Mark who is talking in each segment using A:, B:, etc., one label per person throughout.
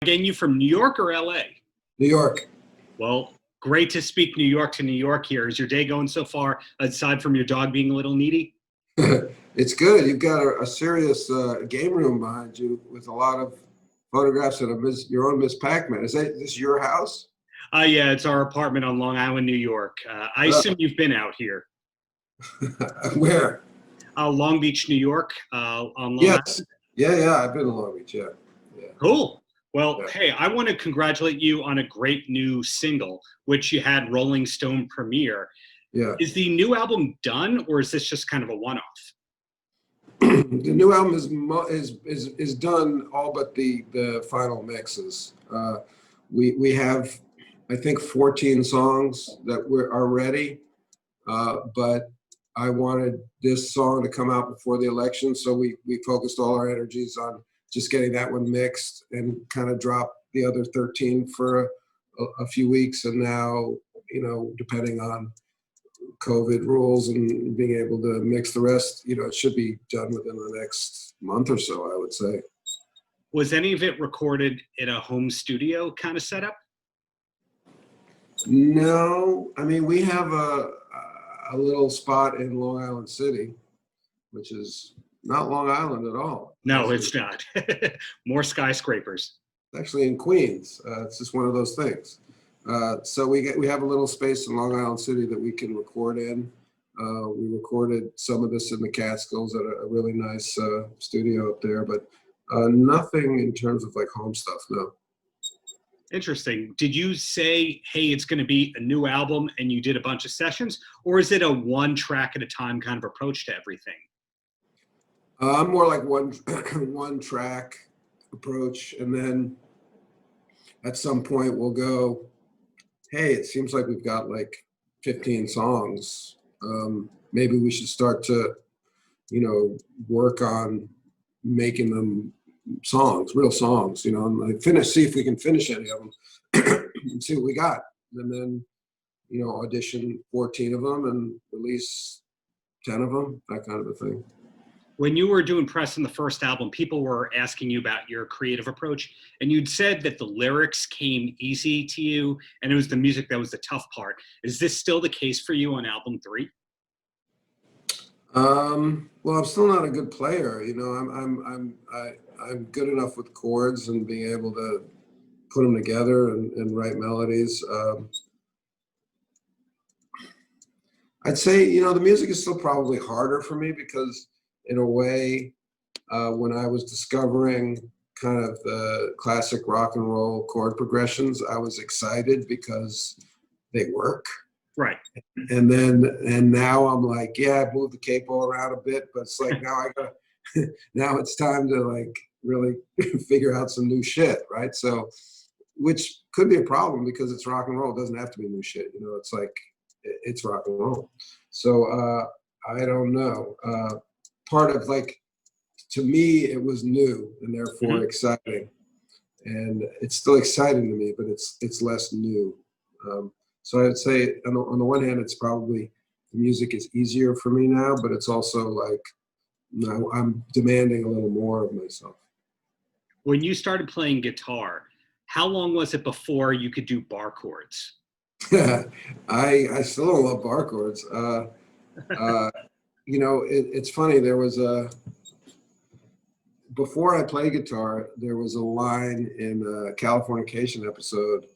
A: getting you from New York or LA?
B: New York.
A: Well, great to speak New York to New York here. Is your day going so far, aside from your dog being a little needy?
B: It's good. You've got a serious game room behind you with a lot of photographs of your own Miss Pac-Man. Is this your house?
A: Yeah, it's our apartment on Long Island, New York. I assume you've been out here.
B: Where?
A: Long Beach, New York, on Long
B: Yes.
A: Island.
B: Yeah. I've been to Long Beach. Yeah.
A: Cool. Well,
B: Yeah.
A: hey, I want to congratulate you on a great new single, which you had Rolling Stone premiere.
B: Yeah.
A: Is the new album done, or is this just kind of a one-off?
B: The new album is done, all but the final mixes. We have, I think, 14 songs that are ready, but I wanted this song to come out before the election, so we focused all our energies on just getting that one mixed and kind of dropped the other 13 for a few weeks. And now, depending on COVID rules and being able to mix the rest, it should be done within the next month or so, I would say.
A: Was any of it recorded in a home studio kind of setup?
B: No, I mean, we have a little spot in Long Island City, which is not Long Island at all.
A: No, it's not. More skyscrapers.
B: Actually in Queens. It's just one of those things. So we have a little space in Long Island City that we can record in. We recorded some of this in the Catskills at a really nice studio up there, but nothing in terms of like home stuff, no.
A: Interesting. Did you say, hey, it's going to be a new album and you did a bunch of sessions, or is it a one track at a time kind of approach to everything?
B: I'm more like one track approach, and then at some point we'll go, hey, it seems like we've got like 15 songs. Maybe we should start to, work on making them songs, real songs, and like see if we can finish any of them and see what we got. And then, audition 14 of them and release 10 of them, that kind of a thing.
A: When you were doing press on the first album, people were asking you about your creative approach, and you'd said that the lyrics came easy to you and it was the music that was the tough part. Is this still the case for you on album 3?
B: Well, I'm still not a good player. I'm good enough with chords and being able to put them together and write melodies. I'd say, the music is still probably harder for me because in a way, when I was discovering kind of the classic rock and roll chord progressions, I was excited because they work.
A: Right.
B: And now I'm like, yeah, I've moved the capo around a bit, but it's like now it's time to like really figure out some new shit, right? So, which could be a problem because it's rock and roll. It doesn't have to be new shit. It's like, it's rock and roll. So I don't know. Part of like, to me, it was new and therefore exciting. And it's still exciting to me, but it's less new. So I'd say on the one hand, it's probably the music is easier for me now, but it's also like, I'm demanding a little more of myself.
A: When you started playing guitar, how long was it before you could do bar chords?
B: I still don't love bar chords. It's funny. There was before I played guitar, there was a line in a Californication episode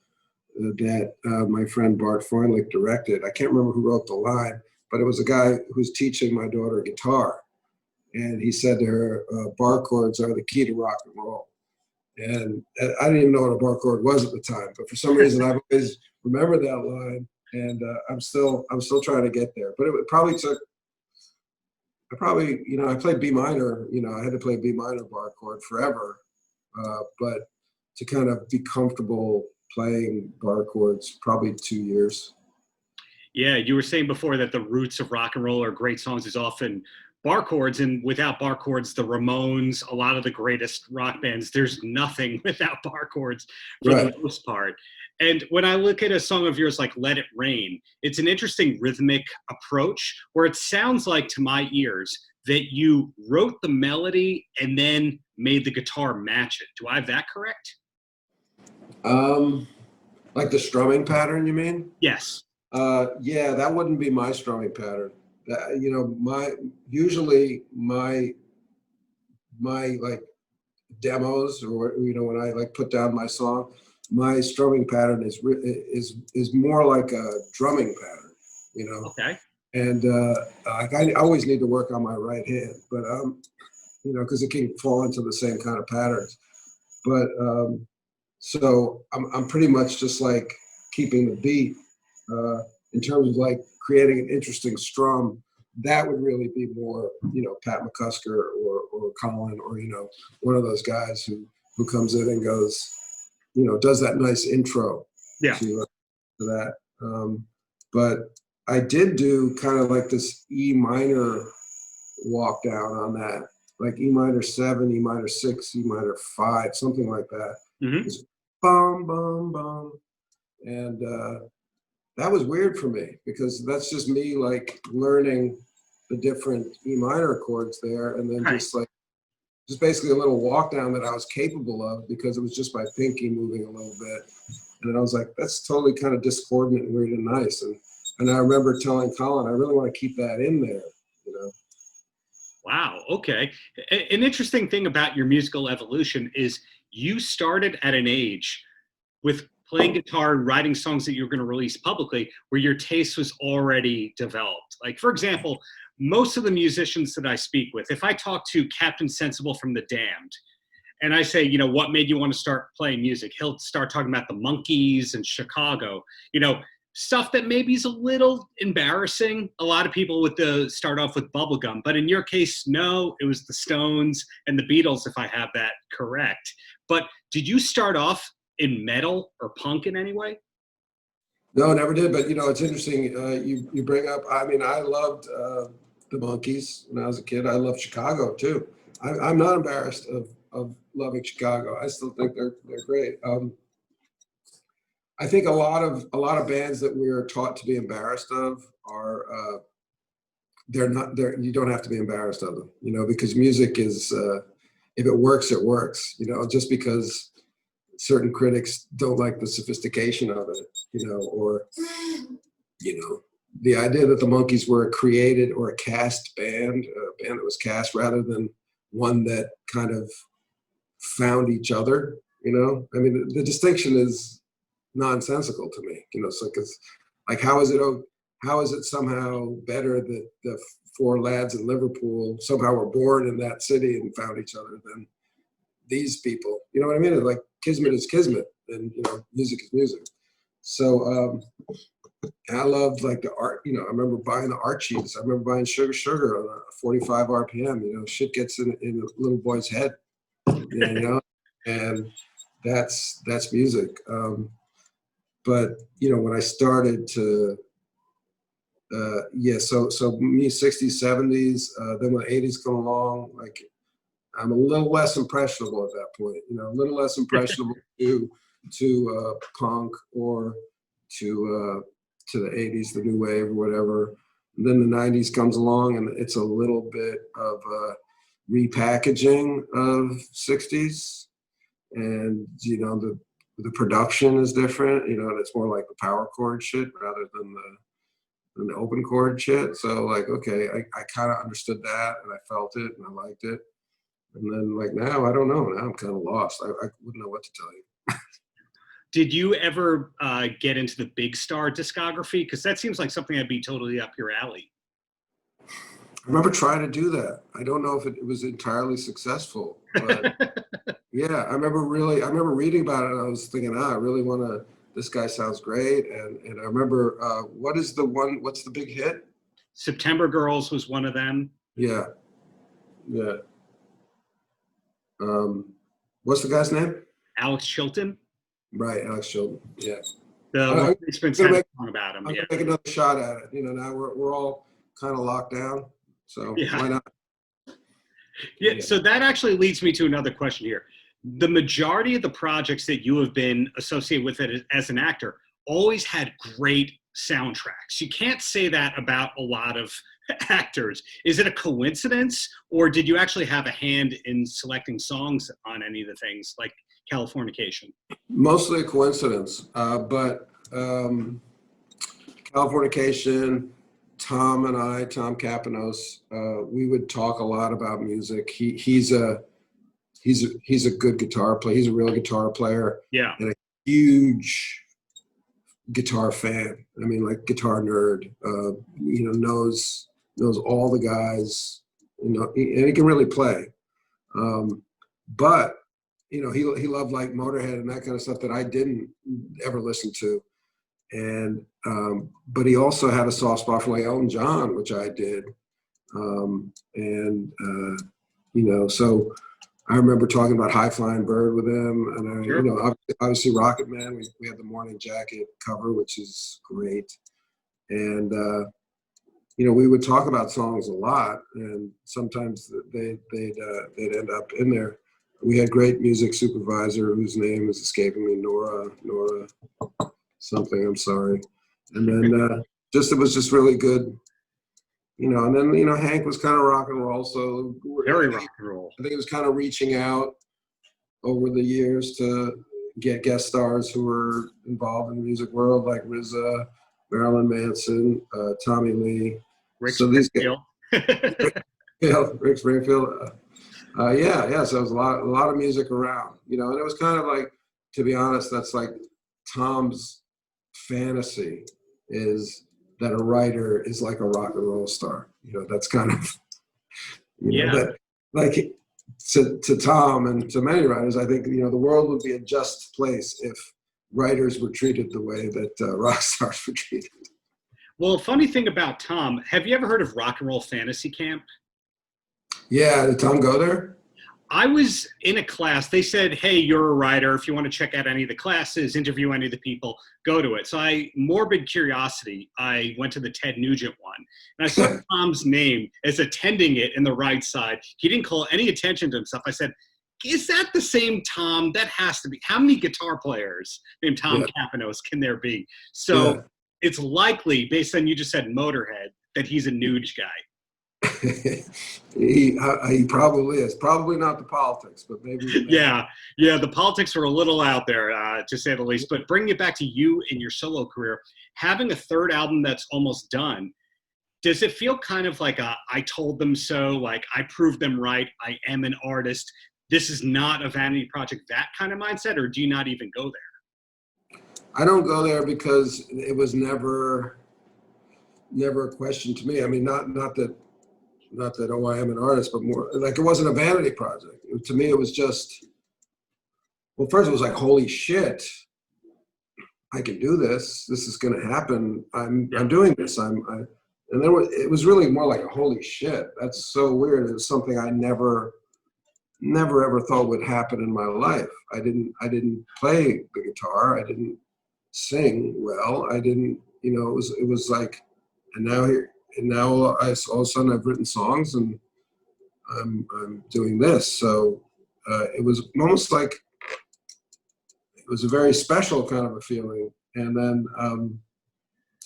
B: that my friend Bart Freundlich directed. I can't remember who wrote the line, but it was a guy who's teaching my daughter guitar. And he said to her, bar chords are the key to rock and roll. And I didn't even know what a bar chord was at the time, but for some reason I've always remembered that line, and I'm still trying to get there. But it probably took, I played B minor, I had to play B minor bar chord forever, but to kind of be comfortable playing bar chords, probably 2 years.
A: Yeah, you were saying before that the roots of rock and roll or great songs is often bar chords, and without bar chords, the Ramones, a lot of the greatest rock bands, there's nothing without bar chords for the most part. And when I look at a song of yours like Let It Rain, it's an interesting rhythmic approach where it sounds like to my ears that you wrote the melody and then made the guitar match it. Do I have that correct?
B: Like the strumming pattern, you mean?
A: Yes.
B: Yeah, that wouldn't be my strumming pattern. That, you know, usually my like demos, or you know, when I like put down my song, my strumming pattern is more like a drumming pattern, you know.
A: Okay.
B: And like I always need to work on my right hand, but you know, because it can fall into the same kind of patterns. But so I'm pretty much just like keeping the beat. In terms of like creating an interesting strum, that would really be more, you know, Pat McCusker or Colin, or, you know, one of those guys who comes in and goes, you know, does that nice intro
A: Yeah.
B: to that. But I did do kind of like this E minor walk down on that, like E minor 7, E minor 6, E minor 5, something like that.
A: Mm-hmm.
B: It's bum, bum, bum. And that was weird for me because that's just me like learning the different E minor chords there, and then
A: Right.
B: just basically a little walk down that I was capable of because it was just my pinky moving a little bit. And then I was like, that's totally kind of discordant and weird and nice. And I remember telling Colin, I really want to keep that in there, you know.
A: Wow. Okay. An interesting thing about your musical evolution is you started at an age with playing guitar and writing songs that you're going to release publicly where your taste was already developed. Like, for example, most of the musicians that I speak with, if I talk to Captain Sensible from The Damned and I say, you know, what made you want to start playing music? He'll start talking about the Monkees and Chicago, you know, stuff that maybe is a little embarrassing. A lot of people would start off with bubblegum, but in your case, no, it was the Stones and the Beatles, if I have that correct. But did you start off in metal or punk in any way?
B: No, never did. But you know, it's interesting. You bring up. I mean, I loved the Monkees when I was a kid. I loved Chicago too. I'm not embarrassed of loving Chicago. I still think they're great. I think a lot of bands that we're taught to be embarrassed of are they're not. You don't have to be embarrassed of them. You know, because music is if it works, it works. You know, just because certain critics don't like the sophistication of it, you know, or, you know, the idea that the Monkees were a created or a cast band, a band that was cast rather than one that kind of found each other, you know. I mean, the distinction is nonsensical to me, you know. So, because like, how is it somehow better that the four lads in Liverpool somehow were born in that city and found each other than these people? You know what I mean? It's like kismet is kismet, and you know, music is music. So and I loved like the art. You know, I remember buying the art sheets. I remember buying Sugar Sugar on a 45 RPM. You know, shit gets in a little boy's head. You know, and that's music. But you know, when I started to so me 60s, 70s, then when the 80s come along, like I'm a little less impressionable at that point, you know, a little less impressionable to punk or to the 80s, the new wave or whatever. And then the 90s comes along and it's a little bit of repackaging of 60s. And, you know, the production is different, you know, and it's more like the power chord shit rather than the open chord shit. So like, okay, I kind of understood that and I felt it and I liked it. And then like now, I don't know. Now I'm kind of lost. I wouldn't know what to tell you.
A: Did you ever get into the big star discography? Because that seems like something that'd be totally up your alley.
B: I remember trying to do that. I don't know if it was entirely successful, but yeah, I remember reading about it and I was thinking, I really want to, this guy sounds great. And I remember, what's the big hit?
A: September Girls was one of them.
B: Yeah. Yeah. What's the guy's name?
A: Alex Chilton.
B: Right, Alex Chilton. Yeah.
A: The spent song about him.
B: I'm gonna make another shot at it. You know, now we're all kind of locked down, so why not?
A: Yeah. So that actually leads me to another question here. The majority of the projects that you have been associated with it as an actor always had great soundtracks. You can't say that about a lot of actors. Is it a coincidence, or did you actually have a hand in selecting songs on any of the things like Californication?
B: Mostly a coincidence, but Californication, Tom and I, Tom Kapanos, we would talk a lot about music. He's a good guitar player. He's a real guitar player.
A: Yeah.
B: And a huge guitar fan. I mean, like guitar nerd. Knows all the guys. And he can really play. But he loved like Motorhead and that kind of stuff that I didn't ever listen to. And but he also had a soft spot for like Elton John, which I did. So I remember talking about High Flying Bird with him, and
A: Sure.
B: Obviously Rocket Man. We had the Morning Jacket cover, which is great, and we would talk about songs a lot, and sometimes they'd end up in there. We had great music supervisor whose name is escaping me, Nora something. I'm sorry, and then it was just really good. And then, Hank was kind of rock and roll. So
A: Very rock and roll.
B: I think he was kind of reaching out over the years to get guest stars who were involved in the music world, like RZA, Marilyn Manson, Tommy Lee.
A: Rick
B: So these guys, Rick
A: Springfield.
B: Springfield. So there was a lot of music around, and it was kind of like, to be honest, that's like Tom's fantasy is that a writer is like a rock and roll star. That's kind of, that, like to Tom and to many writers, I think, the world would be a just place if writers were treated the way that rock stars were treated.
A: Well, funny thing about Tom, have you ever heard of Rock and Roll Fantasy Camp?
B: Yeah, did Tom go there?
A: I was in a class. They said, hey, you're a writer. If you want to check out any of the classes, interview any of the people, go to it. So morbid curiosity, I went to the Ted Nugent one. And I saw Tom's name as attending it in the right side. He didn't call any attention to himself. I said, is that the same Tom? That has to be. How many guitar players named Tom Kapanos can there be? So it's likely, based on you just said Motorhead, that he's a Nuge guy.
B: He probably is. Probably not the politics, but maybe.
A: Yeah, the politics are a little out there, to say the least. But bringing it back to you in your solo career, having a third album that's almost done, does it feel kind of like I told them so, like I proved them right, I am an artist, this is not a vanity project, that kind of mindset, or do you not even go there?
B: I don't go there because it was never a question to me. I mean, not that I am an artist, but more like it wasn't a vanity project. To me, it was just, well, first it was like, holy shit, I can do this. This is going to happen. I'm doing this. And then it was really more like, holy shit, that's so weird. It was something I never ever thought would happen in my life. I didn't play the guitar. I didn't sing well. I didn't, it was like, and now all of a sudden I've written songs and I'm doing this. So it was almost like, it was a very special kind of a feeling. And then, I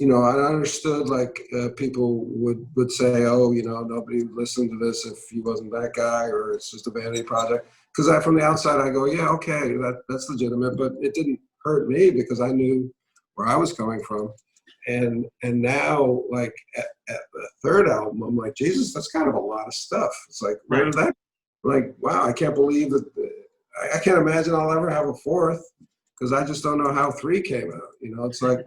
B: understood like people would say, oh, nobody would listen to this if he wasn't that guy, or it's just a vanity project. Because from the outside I go, yeah, okay, that's legitimate, but it didn't hurt me because I knew where I was coming from. And now, like at the third album, I'm like, Jesus, that's kind of a lot of stuff. It's like, where did that? Like, wow, I can't believe that. I can't imagine I'll ever have a fourth because I just don't know how 3 came out. It's like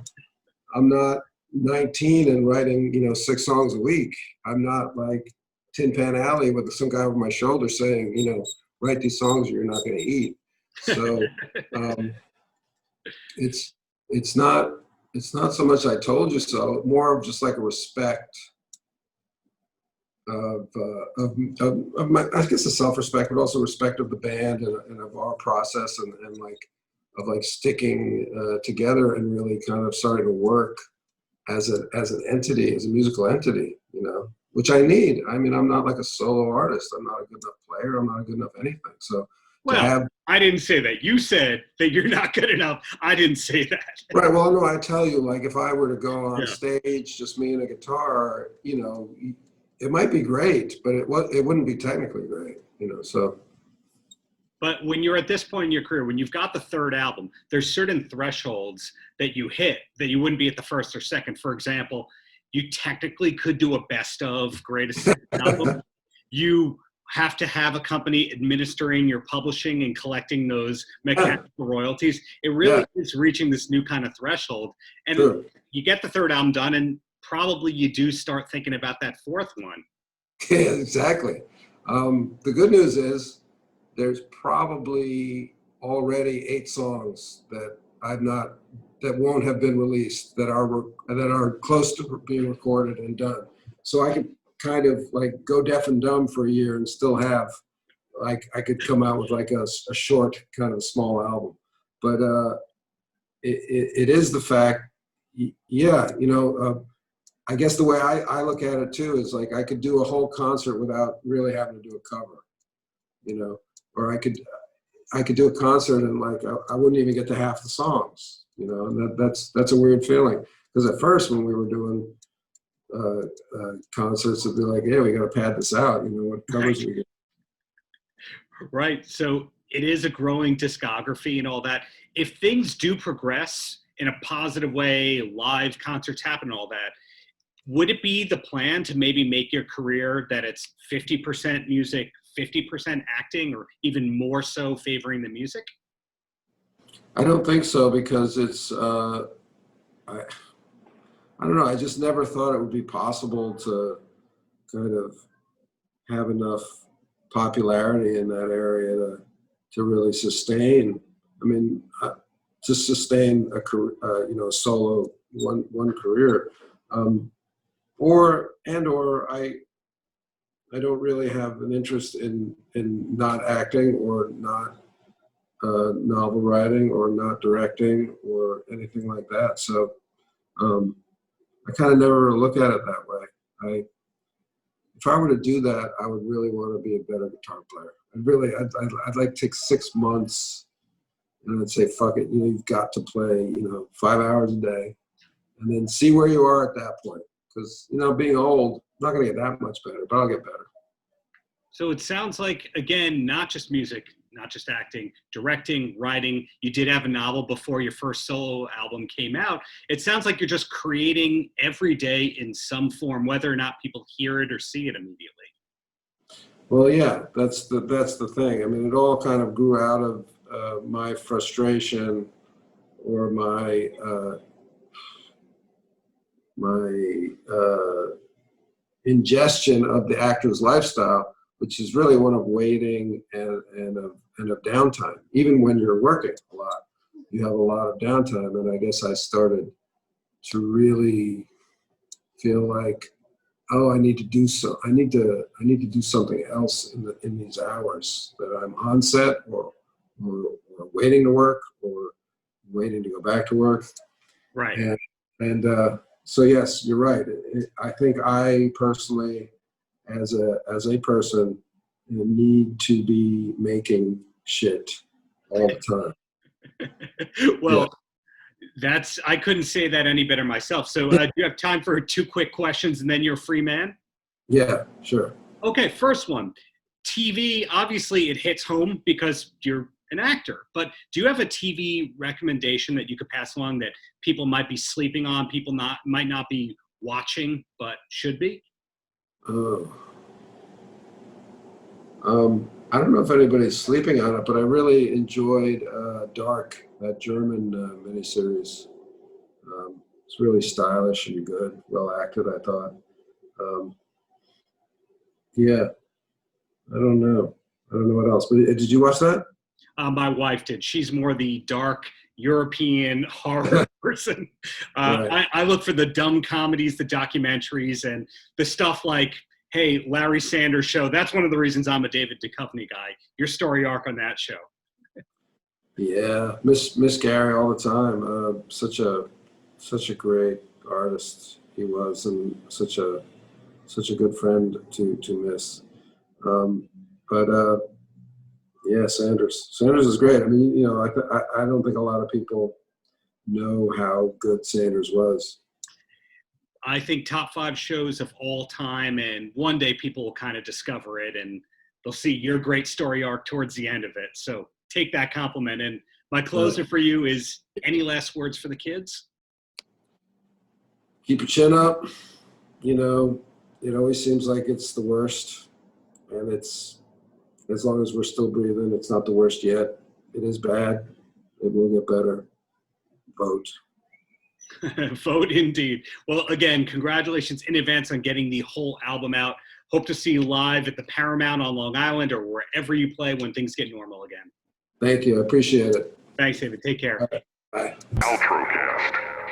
B: I'm not 19 and writing, 6 songs a week. I'm not like Tin Pan Alley with some guy over my shoulder saying, write these songs or you're not going to eat. So it's not so much I told you so, more of just like a respect of my, I guess, a self-respect, but also respect of the band and of our process and like of like sticking together and really kind of starting to work as an entity, as a musical entity, which I need. I mean, I'm not like a solo artist. I'm not a good enough player. I'm not a good enough anything. So to
A: Well,
B: have.
A: I didn't say that. You said that you're not good enough. I didn't say that.
B: Right. Well, no, I tell you, like if I were to go on
A: Yeah.
B: stage, just me and a guitar, it might be great, but it wouldn't be technically great, so.
A: But when you're at this point in your career, when you've got the third album, there's certain thresholds that you hit that you wouldn't be at the first or second. For example, you technically could do a best of greatest album. You have to have a company administering your publishing and collecting those mechanical royalties. It really is reaching this new kind of threshold. And
B: Sure.
A: you get the third album done, and probably you do start thinking about that fourth one.
B: Yeah, exactly. The good news is there's probably already 8 songs that that won't have been released, that are close to being recorded and done. So I could kind of like go deaf and dumb for a year and still have, like, I could come out with like a short kind of small album. But it is the fact, I guess the way I look at it too is like I could do a whole concert without really having to do a cover, or I could do a concert and like I wouldn't even get to half the songs, and that's a weird feeling, because at first when we were doing concerts, it'd be like, yeah, we got to pad this out, what covers we get.
A: Right. So it is a growing discography and all that. If things do progress in a positive way, live concerts happen and all that, would it be the plan to maybe make your career that it's 50% music, 50% acting, or even more so favoring the music?
B: I don't think so, because it's, I don't know. I just never thought it would be possible to kind of have enough popularity in that area to really sustain. I mean, to sustain a career, solo one career, or I don't really have an interest in not acting or not novel writing or not directing or anything like that. So. I kind of never look at it that way. If I were to do that, I would really want to be a better guitar player. I'd like to take 6 months and I'd say, fuck it, you've got to play, 5 hours a day, and then see where you are at that point. Because, being old, I'm not going to get that much better, but I'll get better.
A: So it sounds like, again, not just music, not just acting, directing, writing. You did have a novel before your first solo album came out. It sounds like you're just creating every day in some form, whether or not people hear it or see it immediately. Well,
B: yeah, that's the thing. I mean, it all kind of grew out of my frustration or my ingestion of the actor's lifestyle, which is really one of waiting and of downtime. Even when you're working a lot, you have a lot of downtime. And I guess I started to really feel like, oh, I need to do something else in these hours that I'm on set or waiting to work or waiting to go back to work.
A: Right.
B: And so yes, you're right. I think I personally, as a person, need to be making shit all the time.
A: Well, yeah. I couldn't say that any better myself. So do you have time for 2 quick questions and then you're a free man?
B: Yeah, sure.
A: Okay, first one. TV, obviously it hits home because you're an actor, but do you have a TV recommendation that you could pass along that people might be sleeping on, might not be watching, but should be?
B: I don't know if anybody's sleeping on it, but I really enjoyed Dark, that German miniseries. It's really stylish and good, well acted, I thought. Yeah, I don't know what else. But did you watch that?
A: My wife did. She's more the dark European horror person.
B: Right.
A: I look for the dumb comedies, the documentaries, and the stuff like, hey, Larry Sanders Show. That's one of the reasons I'm a David Duchovny guy. Your story arc on that show.
B: Yeah, miss Gary all the time. Such a great artist he was, and such a good friend to miss. But Yeah, Sanders. Sanders is great. I mean, you know, I don't think a lot of people know how good Sanders was.
A: I think top 5 shows of all time, and one day people will kind of discover it and they'll see your great story arc towards the end of it. So take that compliment. And my closer for you is, any last words for the kids?
B: Keep your chin up. You know, it always seems like it's the worst, and it's, as long as we're still breathing, it's not the worst yet. It is bad. It will get better. Vote.
A: Vote indeed. Well, again, congratulations in advance on getting the whole album out. Hope to see you live at the Paramount on Long Island or wherever you play when things get normal again.
B: Thank you. I appreciate it.
A: Thanks, David. Take care.
B: Bye.
C: Paltrocast.